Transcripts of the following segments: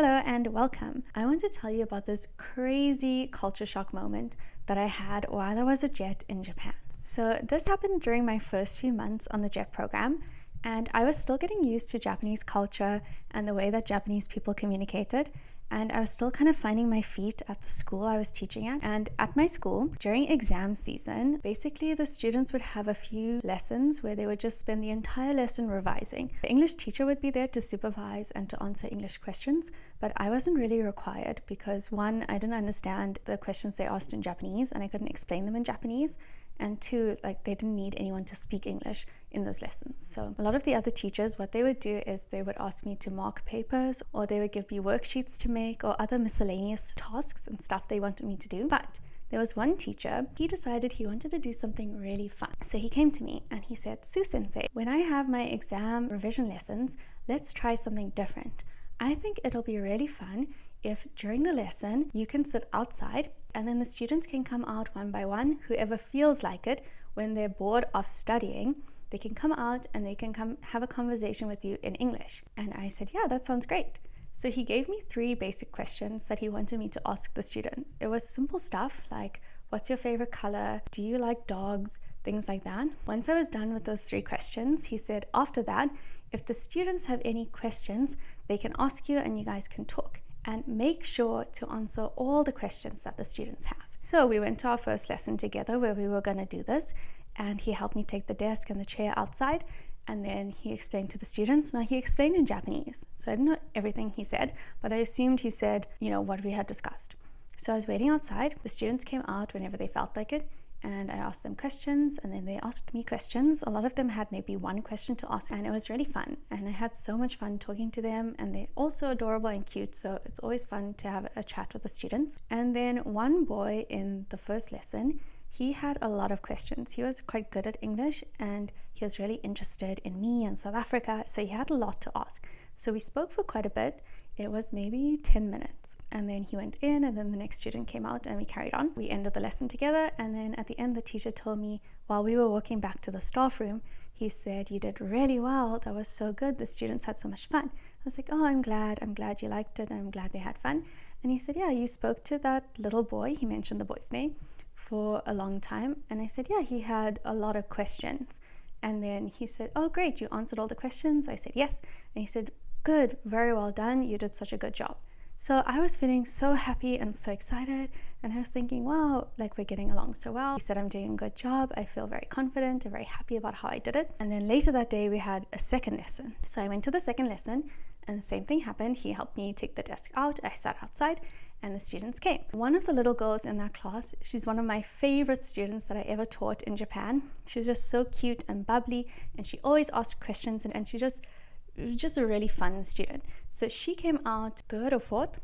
Hello and welcome. I want to tell you about this crazy culture shock moment that I had while I was a JET in Japan. So this happened during my first few months on the JET program, and I was still getting used to Japanese culture and the way that Japanese people communicated. And I was still kind of finding my feet at the school I was teaching at. And at my school, during exam season, basically the students would have a few lessons where they would just spend the entire lesson revising. The English teacher would be there to supervise and to answer English questions, but I wasn't really required because one, I didn't understand the questions they asked in Japanese and I couldn't explain them in Japanese. And two, they didn't need anyone to speak English in those lessons. So a lot of the other teachers, what they would do is they would ask me to mark papers, or they would give me worksheets to make, or other miscellaneous tasks and stuff they wanted me to do. But there was one teacher, he decided he wanted to do something really fun. So he came to me and he said, "Su-sensei, when I have my exam revision lessons, let's try something different. I think it'll be really fun if during the lesson you can sit outside and then the students can come out one by one, whoever feels like it, when they're bored of studying, they can come out and they can come have a conversation with you in English." And I said, yeah, that sounds great. So he gave me 3 basic questions that he wanted me to ask the students. It was simple stuff like, what's your favorite color? Do you like dogs? Things like that. Once I was done with those 3 questions, he said, after that, if the students have any questions, they can ask you and you guys can talk. And make sure to answer all the questions that the students have. So we went to our first lesson together where we were going to do this, and he helped me take the desk and the chair outside, and then he explained to the students. Now, he explained in Japanese, so I didn't know everything he said, but I assumed he said, what we had discussed. So I was waiting outside. The students came out whenever they felt like it, and I asked them questions, and then they asked me questions. A lot of them had maybe one question to ask, and it was really fun. And I had so much fun talking to them, and they're also adorable and cute, so it's always fun to have a chat with the students. And then one boy in the first lesson, he had a lot of questions. He was quite good at English, and he was really interested in me and South Africa, so he had a lot to ask. So we spoke for quite a bit. It was maybe 10 minutes, and then he went in, and then the next student came out, and we carried on. We ended the lesson together, and then at the end, the teacher told me, while we were walking back to the staff room, he said, "You did really well. That was so good. The students had so much fun." I was like, "Oh, I'm glad you liked it, and I'm glad they had fun." And he said, "Yeah, you spoke to that little boy," he mentioned the boy's name, "for a long time." And I said, "Yeah, he had a lot of questions." And then he said, "Oh, great, you answered all the questions?" I said, "Yes." And he said, "Good, very well done. You did such a good job." So I was feeling so happy and so excited, and I was thinking, wow, we're getting along so well. He said I'm doing a good job. I feel very confident and very happy about how I did it. And then later that day, we had a second lesson. So I went to the second lesson, and the same thing happened. He helped me take the desk out. I sat outside, and the students came. One of the little girls in that class, she's one of my favorite students that I ever taught in Japan. She was just so cute and bubbly, and she always asked questions, and she just a really fun student. So she came out 3rd or 4th,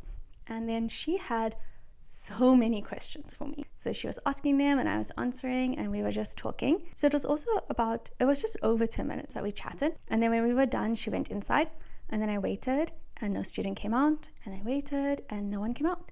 and then she had so many questions for me. So she was asking them and I was answering, and we were just talking. So it was just over 10 minutes that we chatted. And then when we were done, she went inside, and then I waited and no student came out, and I waited and no one came out.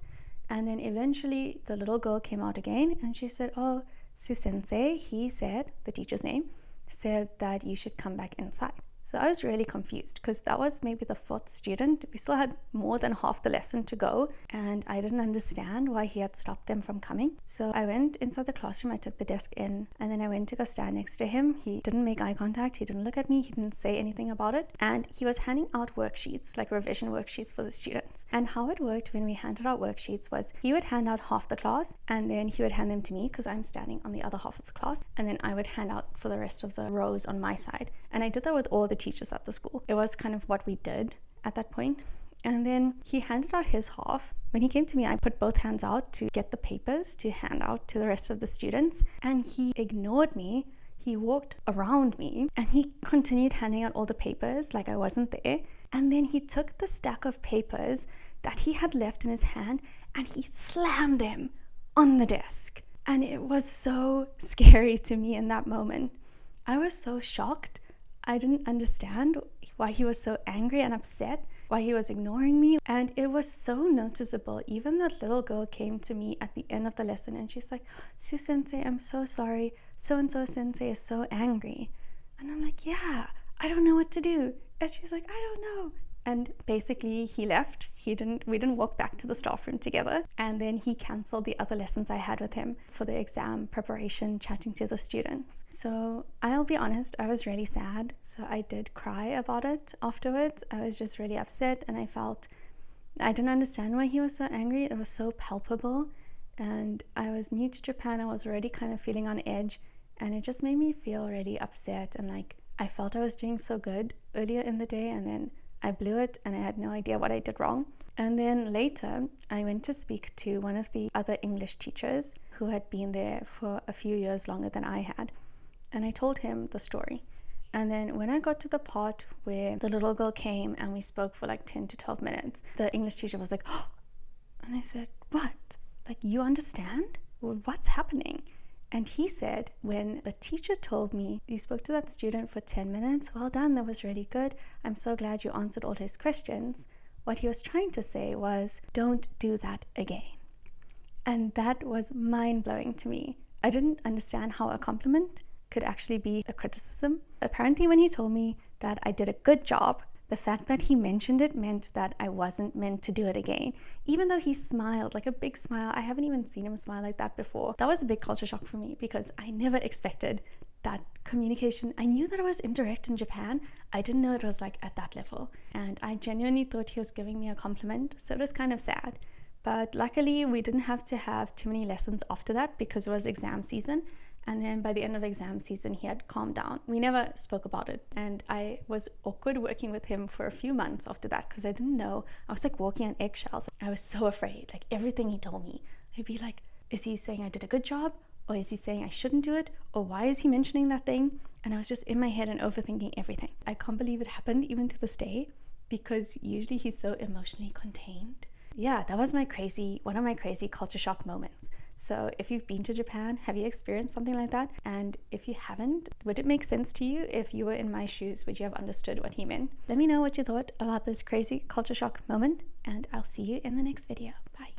And then eventually the little girl came out again, and she said, "Oh, Su-sensei," he said, the teacher's name, said that you should come back inside. So I was really confused because that was maybe the 4th student. We still had more than half the lesson to go, and I didn't understand why he had stopped them from coming. So I went inside the classroom, I took the desk in, and then I went to go stand next to him. He didn't make eye contact, he didn't look at me, he didn't say anything about it. And he was handing out worksheets, revision worksheets for the students. And how it worked when we handed out worksheets was he would hand out half the class, and then he would hand them to me because I'm standing on the other half of the class, and then I would hand out for the rest of the rows on my side. And I did that with all the teachers at the school. It was kind of what we did at that point. And then he handed out his half. When he came to me, I put both hands out to get the papers to hand out to the rest of the students, and he ignored me. He walked around me and he continued handing out all the papers like I wasn't there. And then he took the stack of papers that he had left in his hand and he slammed them on the desk. And it was so scary to me in that moment. I was so shocked. I didn't understand why he was so angry and upset, why he was ignoring me. And it was so noticeable. Even that little girl came to me at the end of the lesson and she's like, "Su-sensei, I'm so sorry. So-and-so sensei is so angry." And I'm like, "Yeah, I don't know what to do." And she's like, "I don't know. And basically he left. We didn't walk back to the staff room together. And then he canceled the other lessons I had with him for the exam preparation, chatting to the students. So I'll be honest, I was really sad. So I did cry about it afterwards. I was just really upset, and I didn't understand why he was so angry. It was so palpable. And I was new to Japan. I was already kind of feeling on edge, and it just made me feel really upset. And like, I felt I was doing so good earlier in the day, and then I blew it and I had no idea what I did wrong. And then later I went to speak to one of the other English teachers who had been there for a few years longer than I had. And I told him the story. And then when I got to the part where the little girl came and we spoke for like 10 to 12 minutes, the English teacher was like, oh, and I said, what? Like, you understand? Well, what's happening? And he said, when the teacher told me, you spoke to that student for 10 minutes, well done, that was really good. I'm so glad you answered all his questions. What he was trying to say was, don't do that again. And that was mind-blowing to me. I didn't understand how a compliment could actually be a criticism. Apparently, when he told me that I did a good job, the fact that he mentioned it meant that I wasn't meant to do it again. Even though he smiled, like a big smile, I haven't even seen him smile like that before. That was a big culture shock for me because I never expected that communication. I knew that it was indirect in Japan. I didn't know it was like at that level. And I genuinely thought he was giving me a compliment. So it was kind of sad. But luckily, we didn't have to have too many lessons after that because it was exam season. And then by the end of exam season, he had calmed down. We never spoke about it. And I was awkward working with him for a few months after that because I didn't know. I was like walking on eggshells. I was so afraid. Like everything he told me, I'd be like, is he saying I did a good job? Or is he saying I shouldn't do it? Or why is he mentioning that thing? And I was just in my head and overthinking everything. I can't believe it happened even to this day because usually he's so emotionally contained. Yeah, that was one of my crazy culture shock moments. So if you've been to Japan, have you experienced something like that? And if you haven't, would it make sense to you? If you were in my shoes, would you have understood what he meant? Let me know what you thought about this crazy culture shock moment, and I'll see you in the next video. Bye.